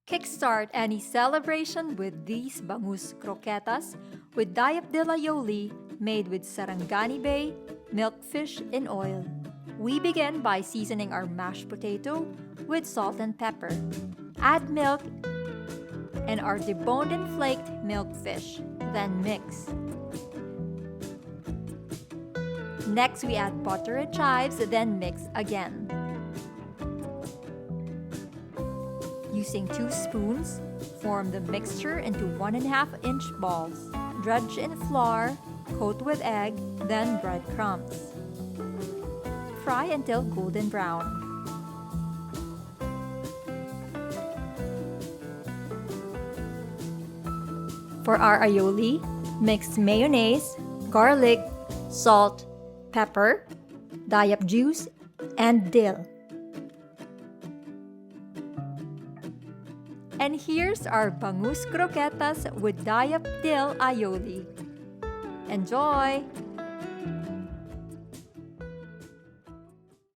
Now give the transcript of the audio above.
Kickstart any celebration with these bangus croquetas with Dayap Dill Aioli made with Sarangani Bay, milkfish in oil. We begin by seasoning our mashed potato with salt and pepper. Add milk and our deboned and flaked milkfish, then mix. Next, we add butter and chives, then mix again. Using 2 spoons, form the mixture into 1.5-inch balls. Dredge in flour, coat with egg, then breadcrumbs. Fry until golden brown. For our aioli, mix mayonnaise, garlic, salt, pepper, dayap juice, and dill. And here's our bangus croquetas with Dayap Dill Aioli. Enjoy!